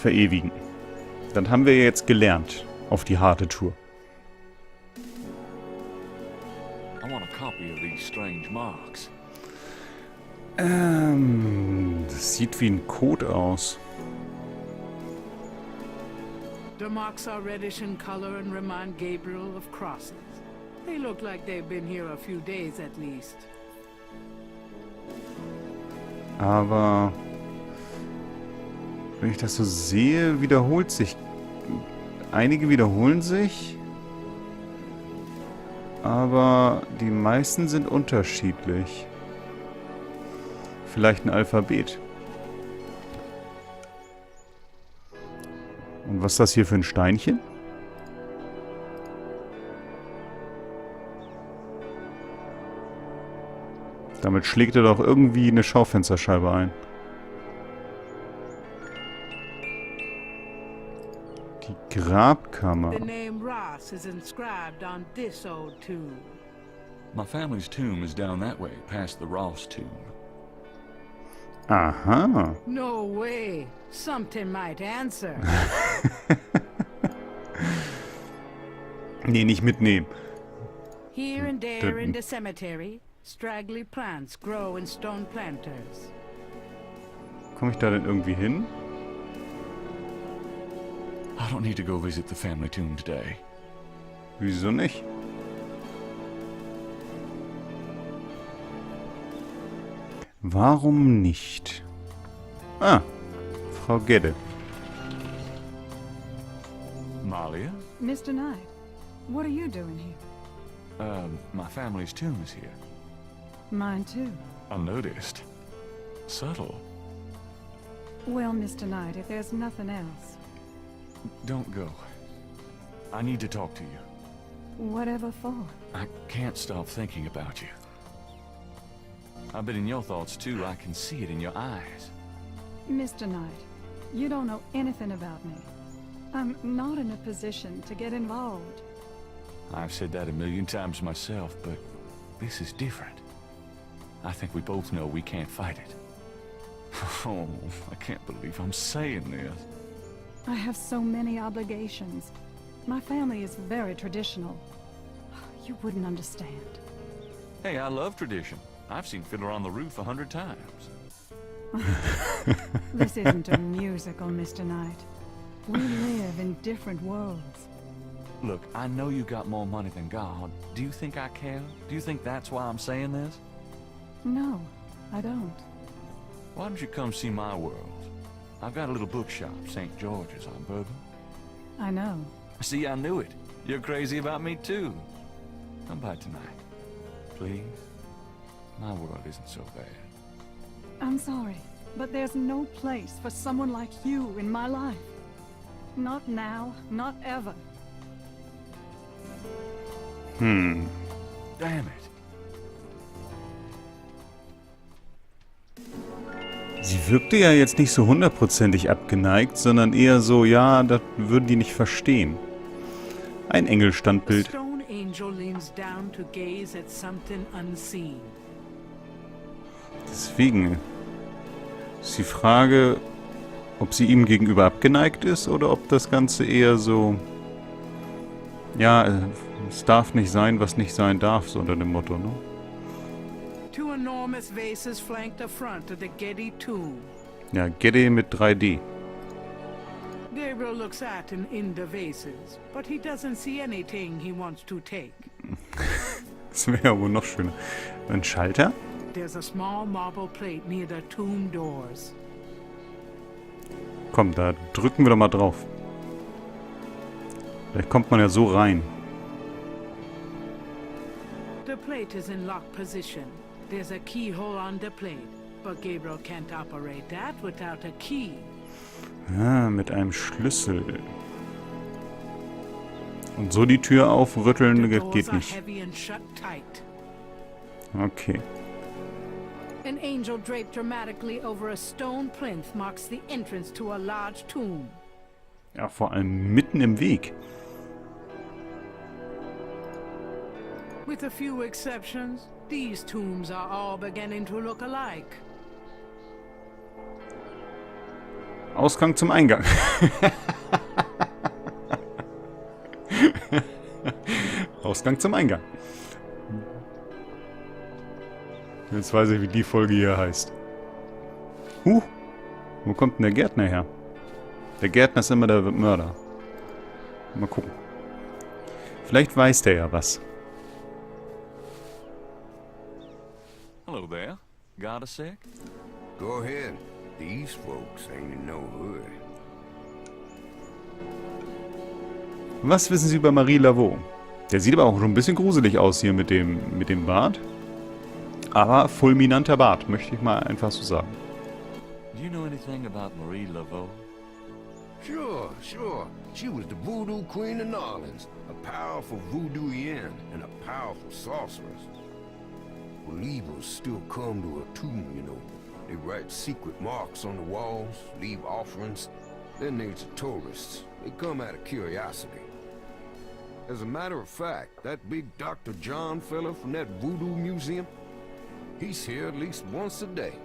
verewigen. Dann haben wir jetzt gelernt auf die harte Tour. I want a copy of these strange marks. Das sieht wie ein Code aus. The marks are reddish in color and remind Gabriel of crosses. They look like they've been here a few days at least. Aber wenn ich das so sehe, wiederholt sich. Einige wiederholen sich, aber die meisten sind unterschiedlich. Vielleicht ein Alphabet. Und was ist das hier für ein Steinchen? Damit schlägt er doch irgendwie eine Schaufensterscheibe ein. Die Grabkammer. The name Ross is inscribed on this old tomb. My family's tomb is down that way, past the Ross tomb. Aha. No way. Something might answer. Nee, nicht mitnehmen. Here and there in the cemetery, straggly plants grow in stone planters. Komme ich da denn irgendwie hin? I don't need to go visit the family tomb today. Wieso nicht? Warum nicht? Ah, Frau Gedde. Malia? Mr. Knight, what are you doing here? My family's tomb is here. Mine too. Unnoticed. Subtle. Well, Mr. Knight, if there's nothing else, Don't go. I need to talk to you. whatever for? I can't stop thinking about you. I've been in your thoughts too. I can see it in your eyes. Mr. Knight, you don't know anything about me. I'm not in a position to get involved. I've said that a million times myself, but this is different. I think we both know we can't fight it. Oh, I can't believe I'm saying this. I have so many obligations. My family is very traditional. You wouldn't understand. Hey, I love tradition. I've seen Fiddler on the Roof 100 times. This isn't a musical, Mr. Knight. We live in different worlds. Look, I know you got more money than God. Do you think I care? Do you think that's why I'm saying this? No, I don't. Why don't you come see my world? I've got a little bookshop, St. George's on Bourbon. I know. See, I knew it. You're crazy about me too. Come by tonight. Please? My world isn't so bad. I'm sorry, but there's no place for someone like you in my life. Not now, not ever. Damn it. Sie wirkte ja jetzt nicht so hundertprozentig abgeneigt, sondern eher so, ja, das würden die nicht verstehen. Ein A Engelstandbild. stone angel leans down to gaze at something unseen. Deswegen ist die Frage, ob sie ihm gegenüber abgeneigt ist oder ob das Ganze eher so, ja, es darf nicht sein, was nicht sein darf, so unter dem Motto, ne? Two enormous vases flank the front of the Gedde tomb. Ja, Gedde mit 3D. Gabriel looks at and in the vases, but he doesn't see anything he wants to take. Das wäre ja wohl noch schöner. Ein Schalter? There's a small marble plate near the tomb doors. Komm, da drücken wir doch mal drauf. Vielleicht kommt man ja so rein. The plate is in lock position. There's a keyhole on the plate, but Gabriel can't operate that without a key. Ah, mit einem Schlüssel. Und so die Tür aufrütteln, The das doors geht are nicht. heavy and shut tight. Okay. An angel draped dramatically over a stone plinth marks the entrance to a large tomb. Ja, vor allem mitten im Weg. With a few exceptions, these tombs are all beginning to look alike. Ausgang zum Eingang. Ausgang zum Eingang. Jetzt weiß ich, wie die Folge hier heißt. Wo kommt denn der Gärtner her? Der Gärtner ist immer der Mörder. Mal gucken. Vielleicht weiß der ja was. Hello there. Got a sec? Go ahead. These folks ain't in no hurry. Was wissen Sie über Marie Laveau? Der sieht aber auch schon ein bisschen gruselig aus hier mit dem Bart. Aber fulminanter Bart, möchte ich mal einfach so sagen. Do you know anything about Marie Laveau? Sure. She was the voodoo queen of New Orleans, a powerful voodooian and a powerful sorceress. Believers still come to her tomb, you know. They write secret marks on the walls, leave offerings. Then there's the tourists. They come out of curiosity. As a matter of fact, that big Dr. John fella from that voodoo museum, he's here at least once a day.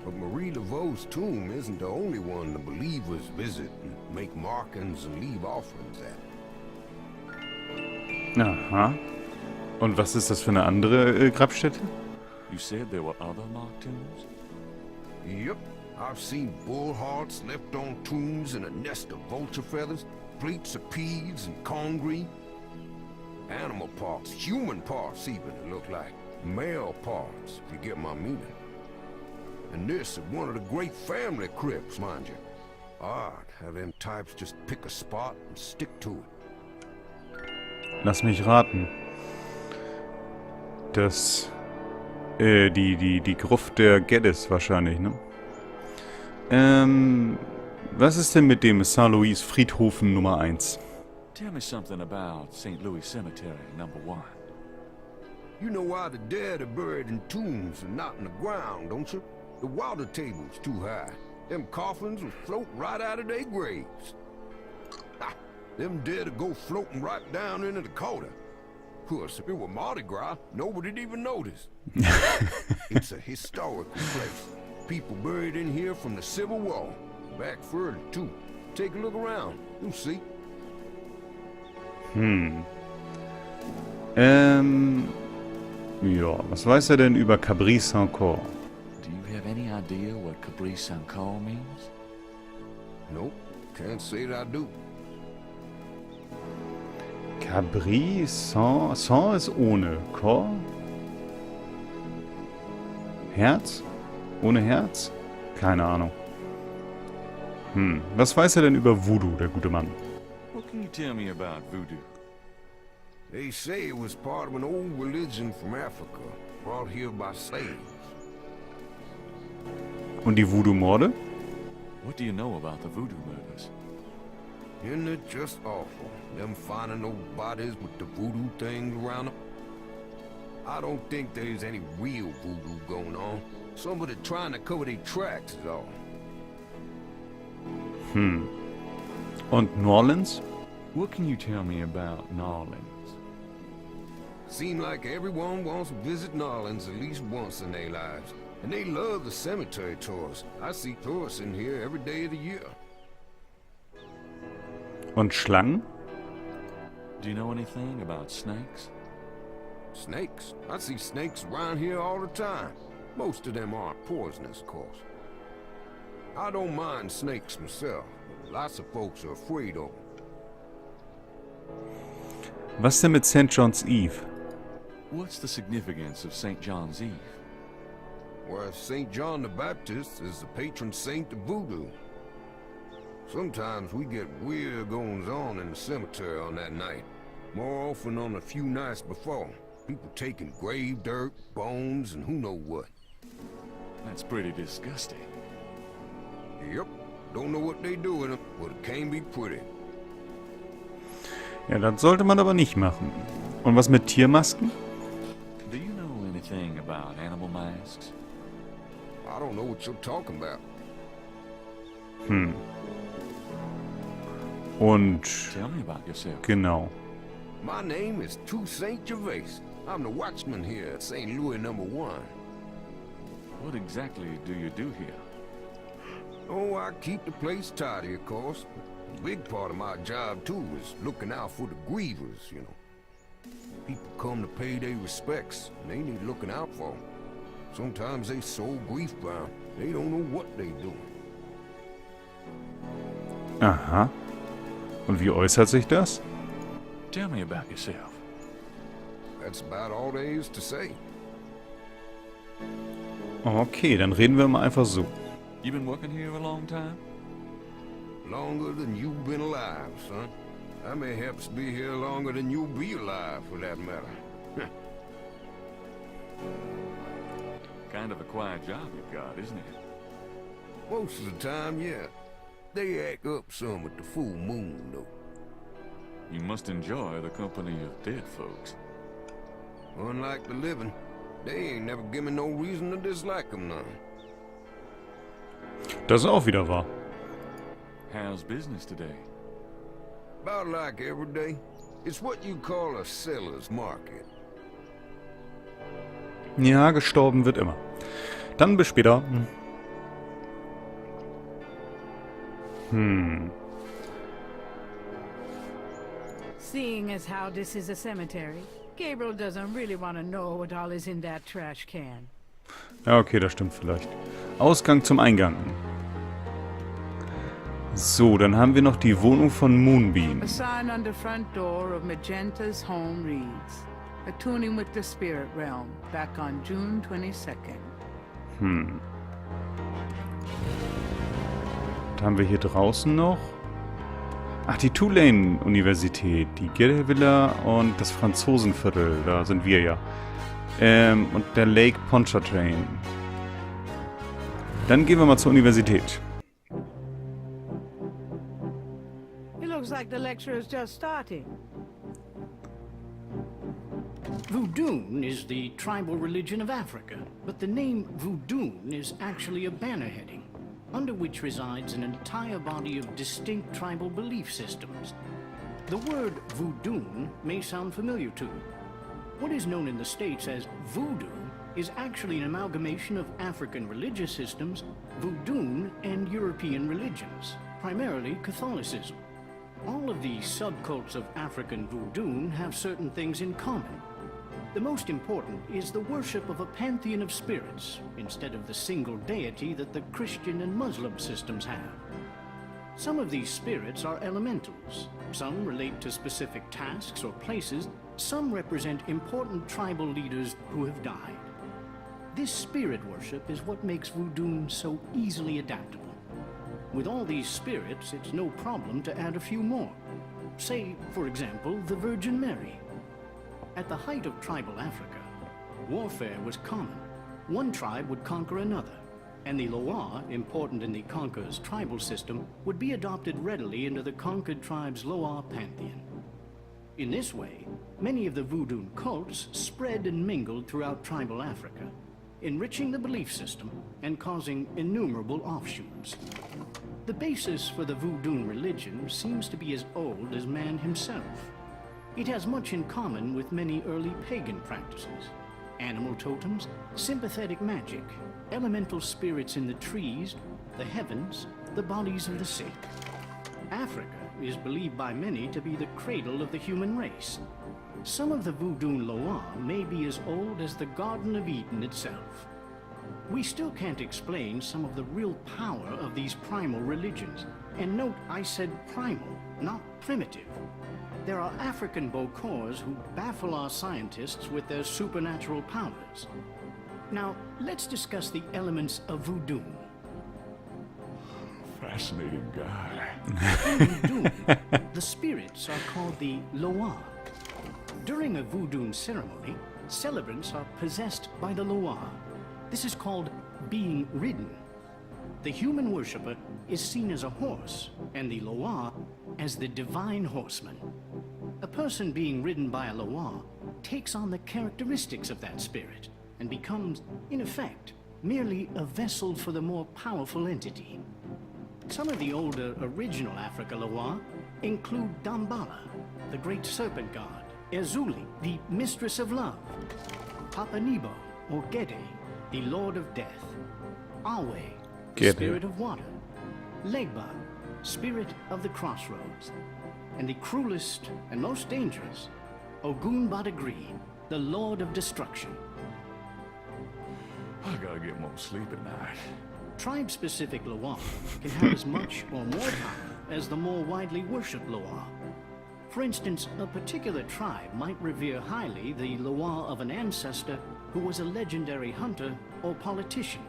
But Marie Laveau's tomb isn't the only one the believers visit and make markings and leave offerings at. Aha. Und was ist das für eine andere Grabstätte? You said there were other mock tombs? Yep, I've seen bull hearts left on tombs and a nest of vulture feathers, plates of peas and corn green. Animal parts, human parts even, it look like. Male parts, if you get my meaning. And this is one of the great family crypts, mind you. Odd how them types just pick a spot and stick to it. Lass mich raten. Das, die Gruft der Geddes wahrscheinlich, ne? Was ist denn mit dem Saint-Louis Friedhofen Nummer 1? Tell me something about St. Louis Cemetery, number 1. You know why the dead are buried in tombs and not in the ground, don't you? The water table's too high. Them coffins will float right out of their graves. Ha! Them dead will go floating right down into the Dakota. Of course, if it were Mardi Gras, nobody'd even notice. It's a historical place. People buried in here from the Civil War. Back further, too. Take a look around. You'll see. Ja, was weiß er denn über Cabri Saint-Cor? Do you have any idea what Cabri Saint-Cor means? Nope, can't say that I do. Cabri Saint... Saint ist ohne. Cor? Herz? Ohne Herz? Keine Ahnung. Was weiß er denn über Voodoo, der gute Mann? What can you tell me about voodoo? They say it was part of an old religion from Africa, brought here by slaves. Und die Voodoo-Morde? What do you know about the voodoo murders? Isn't it just awful, them finding those bodies with the voodoo things around them? I don't think there's any real voodoo going on. Somebody trying to cover their tracks is all. Und New Orleans? What can you tell me about New Orleans? Seem like everyone wants to visit New Orleans at least once in their lives. And they love the cemetery tours. I see tourists in here every day of the year. Und Schlangen? Do you know anything about snakes? Snakes? I see snakes around here all the time. Most of them aren't poisonous, of course. I don't mind snakes myself, but lots of folks are afraid of them. Was denn mit St. John's Eve? What's the significance of St. John's Eve? Well, St. John the Baptist is the patron saint of voodoo. Sometimes we get weird goings-on in the cemetery on that night. More often on a few nights before. People taking grave dirt, bones, and who knows what. That's pretty disgusting. Yep. Don't know what they do with them, but it can be pretty. Ja, das sollte man aber nicht machen. Und was mit Tiermasken? Do you know anything about animal masks? I don't know what you're talking about. Und... Tell me about yourself. Genau. My name is Toussaint Gervais. I'm the watchman here at St. Louis number 1. What exactly do you do here? Oh, I keep the place tidy, of course. A big part of my job, too, is looking out for the grievers, you know. People come to pay their respects, and they need looking out for. Sometimes they so grief-bound, they don't know what they doing. Aha. Und wie äußert sich das? Tell me about yourself. That's about all there is to say. Okay, dann reden wir mal einfach so. You been working here a long time? Longer than you've been alive, son. I mayhaps be here longer than you'll be alive, for that matter. Kind of a quiet job you've got, isn't it? Most of the time, yeah. They act up some at the full moon, though. You must enjoy the company of dead folks. Unlike the living, they ain't never given no reason to dislike them none. Das ist auch wieder wahr. How's business today? About like every day. It's what you call a seller's market. Ja, gestorben wird immer. Dann bis später. Seeing as how this is a cemetery, Gabriel doesn't really want to know what all is in that trash can. Ja, okay, das stimmt vielleicht. Ausgang zum Eingang. So, dann haben wir noch die Wohnung von Moonbeam. A sign on the front door of Magenta's home reads, "Attuning with the spirit realm, back on June 22nd. Was haben wir hier draußen noch? Ach, die Tulane-Universität, die Gedde-Villa und das Franzosenviertel, da sind wir ja. Und der Lake Pontchartrain. Dann gehen wir mal zur Universität. It looks like the lecture is just starting. Voodoo is the tribal religion of Africa, but the name Voodoo is actually a banner heading, under which resides an entire body of distinct tribal belief systems. The word voodoo may sound familiar to you. What is known in the States as voodoo is actually an amalgamation of African religious systems, voodoo, and European religions, primarily Catholicism. All of these subcults of African voodoo have certain things in common. The most important is the worship of a pantheon of spirits, instead of the single deity that the Christian and Muslim systems have. Some of these spirits are elementals, some relate to specific tasks or places, some represent important tribal leaders who have died. This spirit worship is what makes voodoo so easily adaptable. With all these spirits, it's no problem to add a few more. Say, for example, the Virgin Mary. At the height of tribal Africa, warfare was common. One tribe would conquer another, and the Loa, important in the conqueror's tribal system, would be adopted readily into the conquered tribe's Loa pantheon. In this way, many of the voodoo cults spread and mingled throughout tribal Africa, enriching the belief system and causing innumerable offshoots. The basis for the voodoo religion seems to be as old as man himself. It has much in common with many early pagan practices: animal totems, sympathetic magic, elemental spirits in the trees, the heavens, the bodies of the sick. Africa is believed by many to be the cradle of the human race. Some of the voodoo Loa may be as old as the Garden of Eden itself. We still can't explain some of the real power of these primal religions. And note, I said primal, not primitive. There are African Bokors who baffle our scientists with their supernatural powers. Now, let's discuss the elements of voodoo. Fascinating guy. In voodoo, the spirits are called the Loa. During a voodoo ceremony, celebrants are possessed by the Loa. This is called being ridden. The human worshipper is seen as a horse, and the Loa as the divine horseman. A person being ridden by a Loa takes on the characteristics of that spirit and becomes, in effect, merely a vessel for the more powerful entity. Some of the older original Africa Loa include Dambala, the great serpent god, Ezuli, the mistress of love, Papa Nebo, or Gedde, the lord of death, Awe, the Gedde. spirit of water, Legba, spirit of the crossroads. And the cruelest and most dangerous, Ogun Badagri, the Lord of Destruction. I gotta get more sleep at night. Tribe-specific Lawa can have as much or more power as the more widely worshipped Lawa. For instance, a particular tribe might revere highly the Lawa of an ancestor who was a legendary hunter or politician.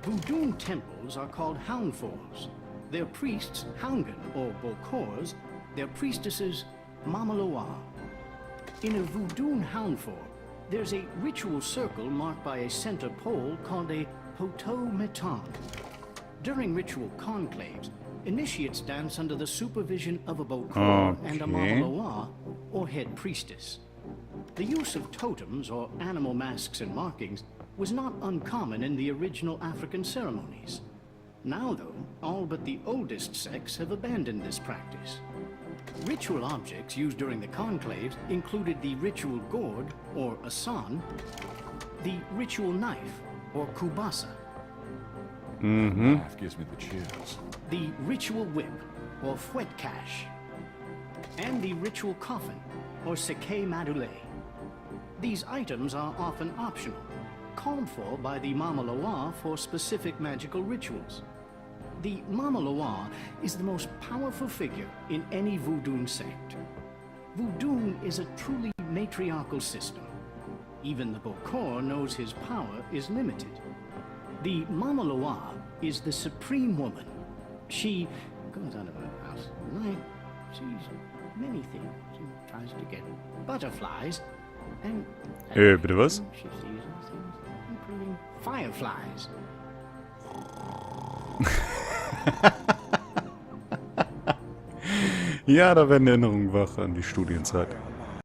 Voodoo temples are called houndfors. Their priests, Houngan or Bokors, their priestesses, Mama Lawa. In a Voodoo houndfor, there's a ritual circle marked by a center pole called a Poteau Meton. During ritual conclaves, initiates dance under the supervision of a Bokor and a Mama Lawa, or head priestess. The use of totems, or animal masks and markings, was not uncommon in the original African ceremonies. Now, though, all but the oldest sects have abandoned this practice. Ritual objects used during the conclaves included the ritual gourd, or asan, the ritual knife, or kubasa, Knife gives me the chills. the ritual whip, or fouetcache, and the ritual coffin, or seke madule. These items are often optional, called for by the Mama Lawa for specific magical rituals. The Mama Lawa is the most powerful figure in any Voodoo sect. Voodoo is a truly matriarchal system. Even the Bokor knows his power is limited. The Mama Lawa is the supreme woman. She goes out of her house at night, sees many things, and tries to get butterflies, and Bitte was? she sees all things, including fireflies. Ja, da werden Erinnerungen wach an die Studienzeit.